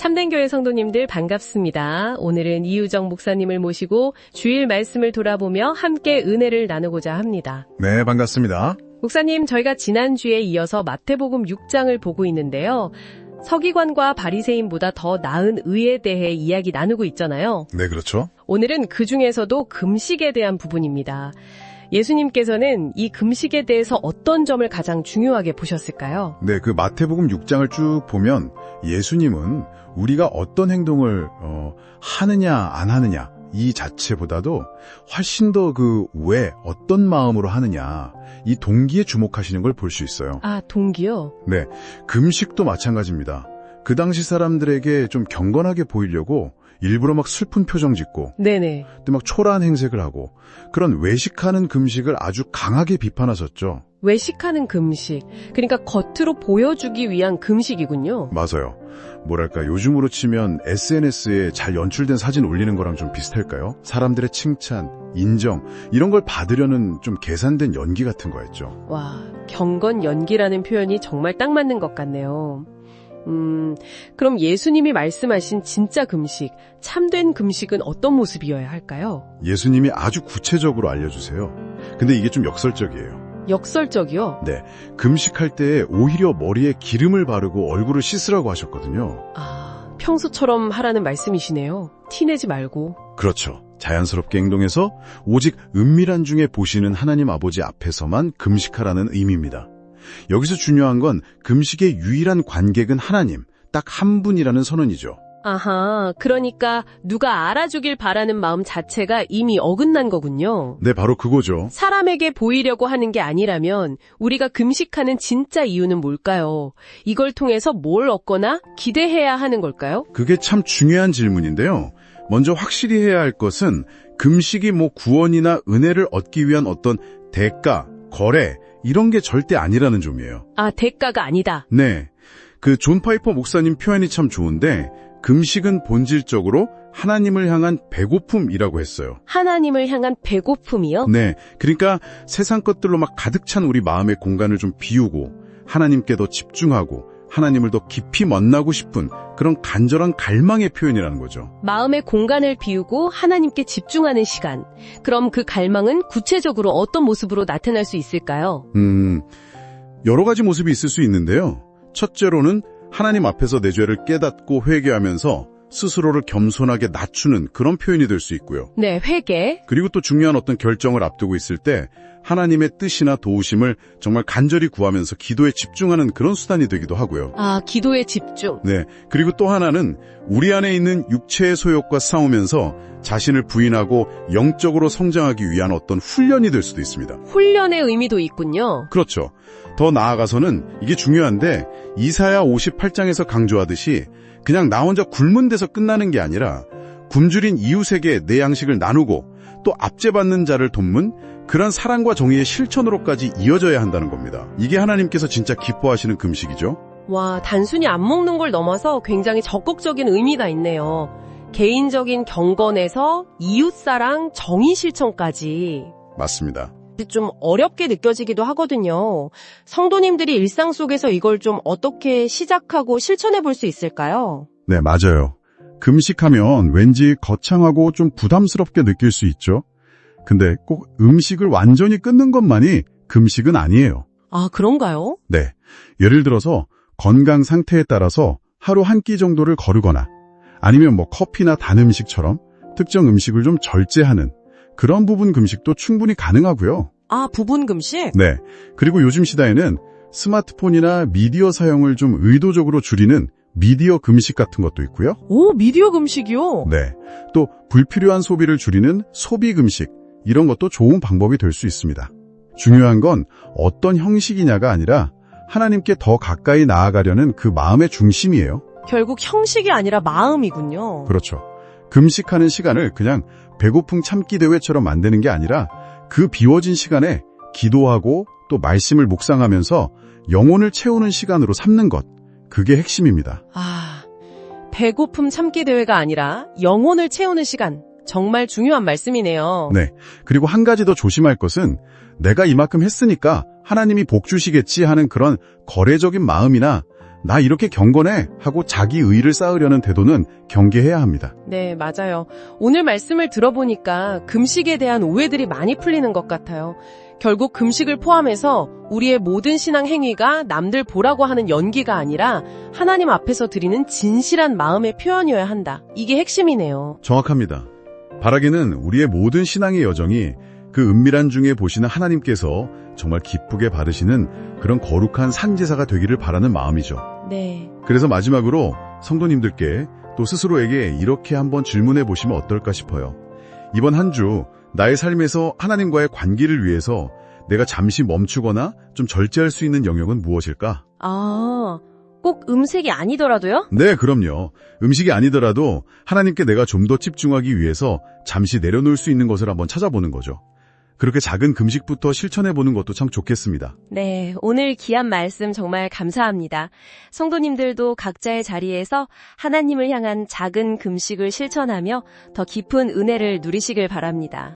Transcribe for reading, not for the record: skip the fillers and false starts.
참된교회 성도님들 반갑습니다. 오늘은 이유정 목사님을 모시고 주일 말씀을 돌아보며 함께 은혜를 나누고자 합니다. 네, 반갑습니다. 목사님, 저희가 지난주에 이어서 마태복음 6장을 보고 있는데요. 서기관과 바리새인보다 더 나은 의에 대해 이야기 나누고 있잖아요. 네, 그렇죠. 오늘은 그 중에서도 금식에 대한 부분입니다. 예수님께서는 이 금식에 대해서 어떤 점을 가장 중요하게 보셨을까요? 네, 그 마태복음 6장을 쭉 보면 예수님은 우리가 어떤 행동을 하느냐 안 하느냐 이 자체보다도 훨씬 더 그 왜 어떤 마음으로 하느냐 이 동기에 주목하시는 걸 볼 수 있어요. 아, 동기요? 네, 금식도 마찬가지입니다. 그 당시 사람들에게 좀 경건하게 보이려고 일부러 막 슬픈 표정 짓고 네네. 또 막 초라한 행색을 하고 그런 외식하는 금식을 아주 강하게 비판하셨죠. 외식하는 금식. 그러니까 겉으로 보여주기 위한 금식이군요. 맞아요. 뭐랄까 요즘으로 치면 SNS에 잘 연출된 사진 올리는 거랑 좀 비슷할까요? 사람들의 칭찬, 인정 이런 걸 받으려는 좀 계산된 연기 같은 거였죠. 와, 경건 연기라는 표현이 정말 딱 맞는 것 같네요. 그럼 예수님이 말씀하신 진짜 금식, 참된 금식은 어떤 모습이어야 할까요? 예수님이 아주 구체적으로 알려주세요. 근데 이게 좀 역설적이에요. 역설적이요? 네, 금식할 때 오히려 머리에 기름을 바르고 얼굴을 씻으라고 하셨거든요. 아, 평소처럼 하라는 말씀이시네요. 티내지 말고. 그렇죠. 자연스럽게 행동해서 오직 은밀한 중에 보시는 하나님 아버지 앞에서만 금식하라는 의미입니다. 여기서 중요한 건 금식의 유일한 관객은 하나님, 딱 한 분이라는 선언이죠. 아하, 그러니까 누가 알아주길 바라는 마음 자체가 이미 어긋난 거군요. 네, 바로 그거죠. 사람에게 보이려고 하는 게 아니라면 우리가 금식하는 진짜 이유는 뭘까요? 이걸 통해서 뭘 얻거나 기대해야 하는 걸까요? 그게 참 중요한 질문인데요. 먼저 확실히 해야 할 것은 금식이 구원이나 은혜를 얻기 위한 어떤 대가, 거래 이런 게 절대 아니라는 점이에요. 아, 대가가 아니다. 네, 그 존 파이퍼 목사님 표현이 참 좋은데 금식은 본질적으로 하나님을 향한 배고픔이라고 했어요. 하나님을 향한 배고픔이요? 네, 그러니까 세상 것들로 막 가득 찬 우리 마음의 공간을 좀 비우고 하나님께 더 집중하고 하나님을 더 깊이 만나고 싶은 그런 간절한 갈망의 표현이라는 거죠. 마음의 공간을 비우고 하나님께 집중하는 시간. 그럼 그 갈망은 구체적으로 어떤 모습으로 나타날 수 있을까요? 여러 가지 모습이 있을 수 있는데요. 첫째로는 하나님 앞에서 내 죄를 깨닫고 회개하면서 스스로를 겸손하게 낮추는 그런 표현이 될 수 있고요. 네, 회개. 그리고 또 중요한 어떤 결정을 앞두고 있을 때 하나님의 뜻이나 도우심을 정말 간절히 구하면서 기도에 집중하는 그런 수단이 되기도 하고요. 아, 기도에 집중. 네, 그리고 또 하나는 우리 안에 있는 육체의 소욕과 싸우면서 자신을 부인하고 영적으로 성장하기 위한 어떤 훈련이 될 수도 있습니다. 훈련의 의미도 있군요. 그렇죠. 더 나아가서는 이게 중요한데 이사야 58장에서 강조하듯이 그냥 나 혼자 굶은 데서 끝나는 게 아니라 굶주린 이웃에게 내 양식을 나누고 또 압제받는 자를 돕는 그런 사랑과 정의의 실천으로까지 이어져야 한다는 겁니다. 이게 하나님께서 진짜 기뻐하시는 금식이죠. 와, 단순히 안 먹는 걸 넘어서 굉장히 적극적인 의미가 있네요. 개인적인 경건에서 이웃사랑, 정의 실천까지. 맞습니다. 좀 어렵게 느껴지기도 하거든요. 성도님들이 일상 속에서 이걸 좀 어떻게 시작하고 실천해 볼 수 있을까요? 네, 맞아요. 금식하면 왠지 거창하고 좀 부담스럽게 느낄 수 있죠. 근데 꼭 음식을 완전히 끊는 것만이 금식은 아니에요. 아, 그런가요? 네. 예를 들어서 건강 상태에 따라서 하루 한 끼 정도를 거르거나 아니면 커피나 단 음식처럼 특정 음식을 좀 절제하는 그런 부분 금식도 충분히 가능하고요. 아, 부분 금식? 네. 그리고 요즘 시대에는 스마트폰이나 미디어 사용을 좀 의도적으로 줄이는 미디어 금식 같은 것도 있고요. 오, 미디어 금식이요? 네. 또 불필요한 소비를 줄이는 소비 금식 이런 것도 좋은 방법이 될 수 있습니다. 중요한 건 어떤 형식이냐가 아니라 하나님께 더 가까이 나아가려는 그 마음의 중심이에요. 결국 형식이 아니라 마음이군요. 그렇죠. 금식하는 시간을 그냥 배고픔 참기 대회처럼 만드는 게 아니라 그 비워진 시간에 기도하고 또 말씀을 묵상하면서 영혼을 채우는 시간으로 삼는 것. 그게 핵심입니다. 아, 배고픔 참기 대회가 아니라 영혼을 채우는 시간. 정말 중요한 말씀이네요. 네. 그리고 한 가지 더 조심할 것은 내가 이만큼 했으니까 하나님이 복 주시겠지 하는 그런 거래적인 마음이나 나 이렇게 경건해 하고 자기 의의를 쌓으려는 태도는 경계해야 합니다. 네, 맞아요. 오늘 말씀을 들어보니까 금식에 대한 오해들이 많이 풀리는 것 같아요. 결국 금식을 포함해서 우리의 모든 신앙 행위가 남들 보라고 하는 연기가 아니라 하나님 앞에서 드리는 진실한 마음의 표현이어야 한다. 이게 핵심이네요. 정확합니다. 바라기는 우리의 모든 신앙의 여정이 그 은밀한 중에 보시는 하나님께서 정말 기쁘게 받으시는 그런 거룩한 상제사가 되기를 바라는 마음이죠. 네. 그래서 마지막으로 성도님들께 또 스스로에게 이렇게 한번 질문해 보시면 어떨까 싶어요. 이번 한 주 나의 삶에서 하나님과의 관계를 위해서 내가 잠시 멈추거나 좀 절제할 수 있는 영역은 무엇일까? 꼭 음색이 아니더라도요? 네, 그럼요. 음식이 아니더라도 하나님께 내가 좀 더 집중하기 위해서 잠시 내려놓을 수 있는 것을 한번 찾아보는 거죠. 그렇게 작은 금식부터 실천해보는 것도 참 좋겠습니다. 네, 오늘 귀한 말씀 정말 감사합니다. 성도님들도 각자의 자리에서 하나님을 향한 작은 금식을 실천하며 더 깊은 은혜를 누리시길 바랍니다.